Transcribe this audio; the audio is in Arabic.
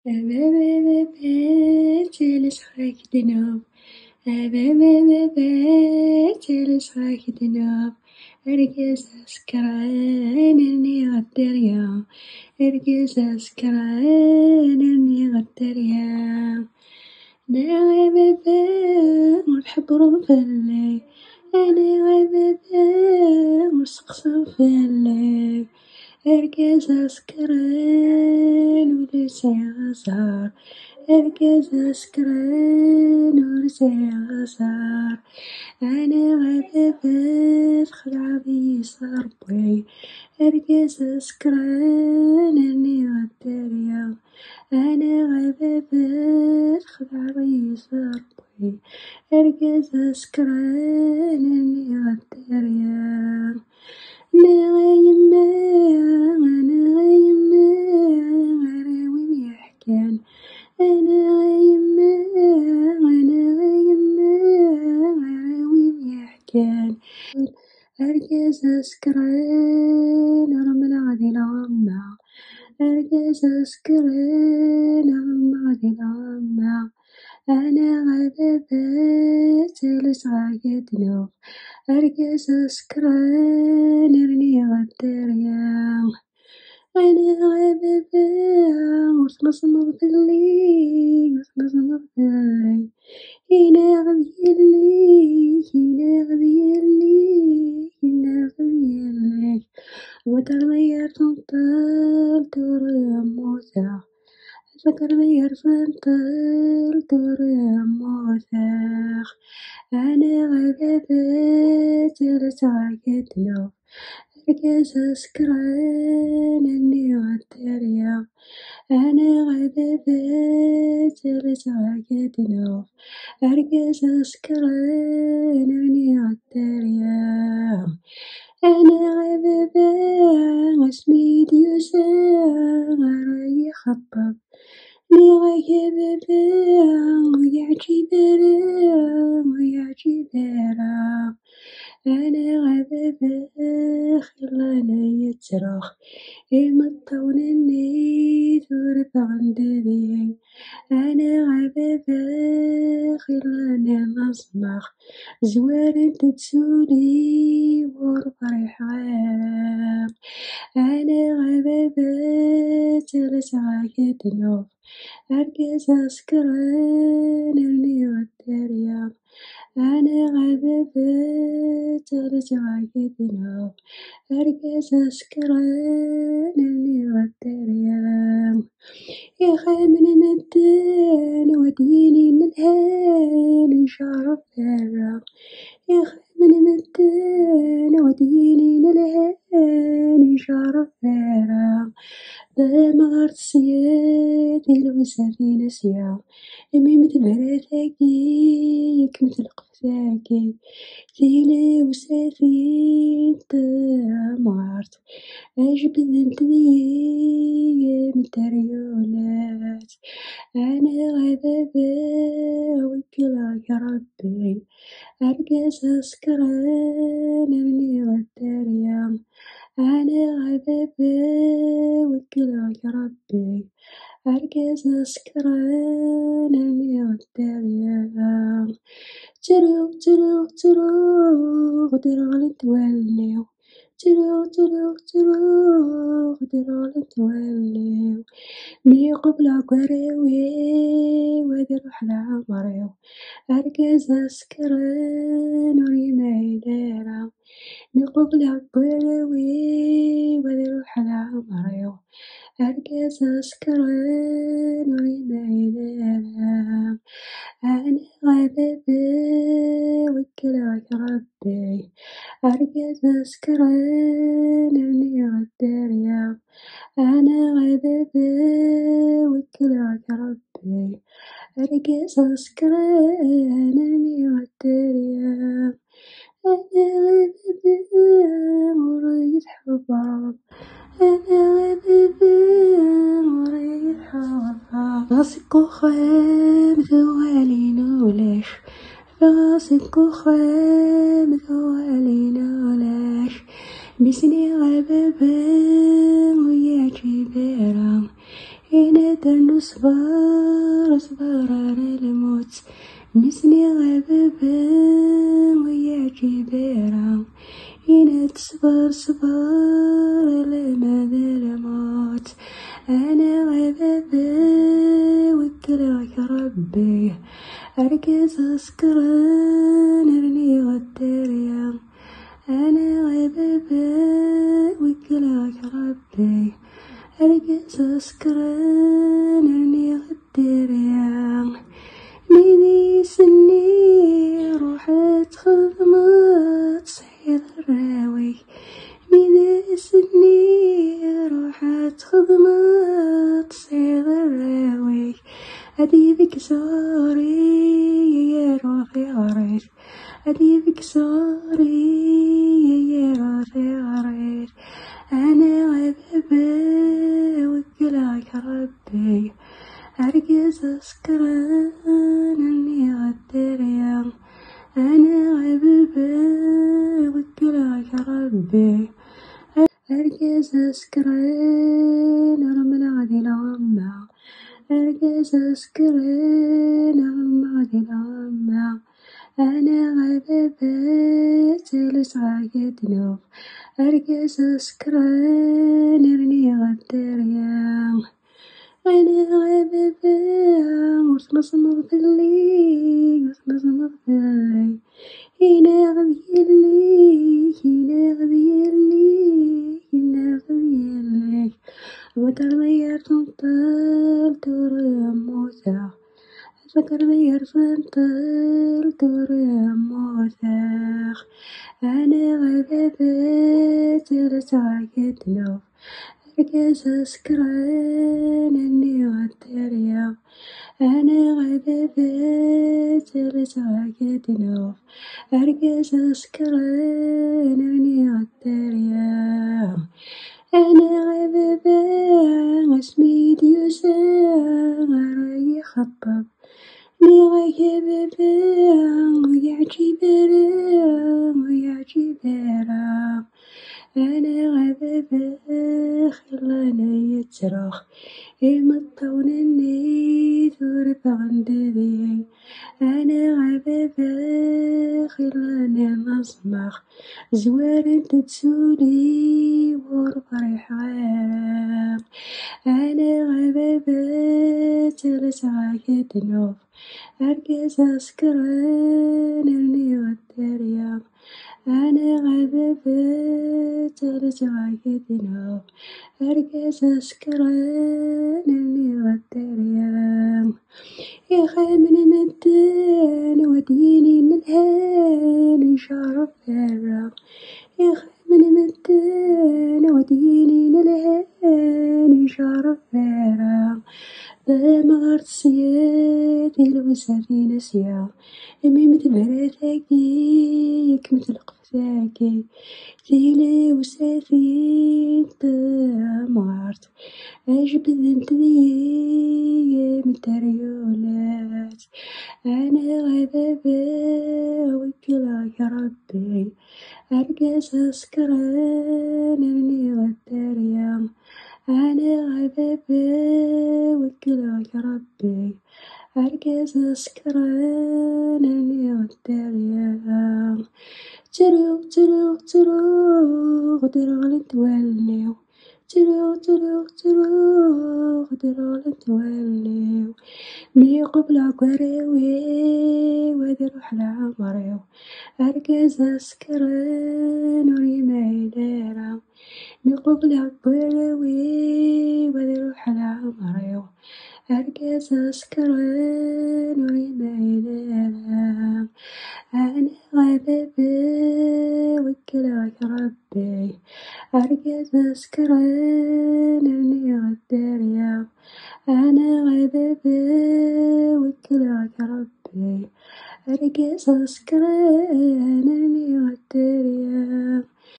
Jealous like the knob. Jealous like the knob. Erges askarain ni gateria. Erges askarain ni gateria. نغيب ونحب ربي أنا غيب ونسقسم في الليل أركز أسكران ولسي غزار أركز أسكران ولسي غزار أنا غيب خدعة بيس ربي أركز أسكران أني غداريا أنا غيب خدعة بيس ربي أركز أسكران أني غداريا أنا غيما غراوي ميحكان أنا غيما غراوي ميحكان أركز أسكران رمل غادي لغما أركز أسكران رمل غادي لغما أنا غيبات جالس غاية نوف أركز أسكران رني غداريا أنا غيبات وتمصمض في الليل وتمصمض في الليل هنا غبي الليل هنا غبي الليل هنا غبي الليل ذكر غير تنطر دور موسى ذكر غير تنطر دور موسى أنا غيبات جالس غاية نوف أركز أسكران أني غداريا أنا غيبات جالس غاية نوف أركز أسكران أني غداريا أنا غيبات اسمي ديوسا غراي خباب ني غيبات ويعجبارا أنا غيبات خلانا يتراخ يمطون النيت ورفع عندي أنا غيبات خلانا نصمخ زوار تتسولي ورفرح عام أنا غيبات جالس غاية نوف أركز أسكران أني غداريا أنا غيبات جالس غاية نوف أركز أسكران أني غداريا يا خامن مدان وديني من الهان شعر الثرى يا خامن مدان وديني من الهان شعر الثرى بمغرت سيادي الوسافي نسيا أمي مثل براتاكي ياك مثل قفتاكي تيلي وسافي تمغرت أجبد انت ذي متريولات أنا غيبات وكلاك يا ربي أركز أسكران أني غداريا أنا غيبات وكلاك يا ربي أركز أسكران أني غداريا تروق درغل توليو تروق درغل توليو مي قبل عقراوي وادي روح لعمريو أركز أسكران وريما يدارا مي قبل عقراوي وادي روح لعمريو أركز أسكران وريما يدارا أنا غيبات وكلاك ربي أركز أسكران أني غداريا أنا غيبات وكلاك ربي أركز أسكران أني غداريا أنا غيبات وريد حباب أنا غيبات وريد حباب راسك وخام ثوالي نولاش راسك وخام ثوالي نولاش بسني غبابا ويا جبارا ينادى نصبر صبر على الموت مسني غبابا ويا جبيرة ينادى صبر صبر على مدى الموت أنا غبابا وكلك ربي أركز أسكران أرني غداريا أنا غبابا وكلك ربي أركز أسكران أرني غداريا ميدي سني روحت خدمات صحيح الراوي ميدي سني روحت خدمات صحيح الراوي أديبك صاري يا روحي عريس أديبك صاري يا روحي عريس أنا غبابا وكلك ربي أركز أسكران أني غداريا أنا غبابا وكلك ربي أركز أسكران رمل غدي لغمة أركز أسكران رمل غدي لغمة أنا غبابا جالس عاقد نوف أركز أسكران أرني غداريا أنا غبابا وصمصمض باللي وصمصمض باللي هنا غديلي هنا غديلي هنا غديلي ذكر ضيار تنطل دور موسى ذكر ضيار تنطل دور موسى أنا غبابا جالس عاقد نوف أركز أسكران أني غداريا أنا غبابا جالس عاقد نوف أركز أسكران أني غداريا أنا غبابا اسمي ديوسا راي خطب ني غبابا ويعجي بارا أنا غبابا خلانا يتصرخ يمطون النيت ورفع عندي أنا غبابا خلانا نصمخ زوار تتسولي ورفرح غيرك أنا غبابا جالس عاقد نوف أركز أسكران أرني غداريا أنا غبابا جالس عاقد نوف أركز أسكران أرني غداريا يا خامن مدان وديني من هان شعر الثرى يا خامن مدان وديني من الهان شعر الثرى بمغرت سيادي الوسافي نسيا أمي مثل براتاكي مثل قفتاكي تيلي وسافي بمغرت أجبد انت ذي متريولات أنا غبابا وكلك ربي أركز أسكران أرني غداريا أنا غبابا وكلك ربي أركز أسكران أرني غداريا تروق غدر توليو تروق غدر توليو مي قبل عقراوي وادي روح لعمريو أركز أسكران وري مايدارا مي قبل عقراوي وادي روح لعمريو أركز أسكران وري مايدارا أنا غبابا وكلك ربي أركز أسكران أرني غداريا أنا غبابا وكلك ربي أركز أسكران أرني غداريا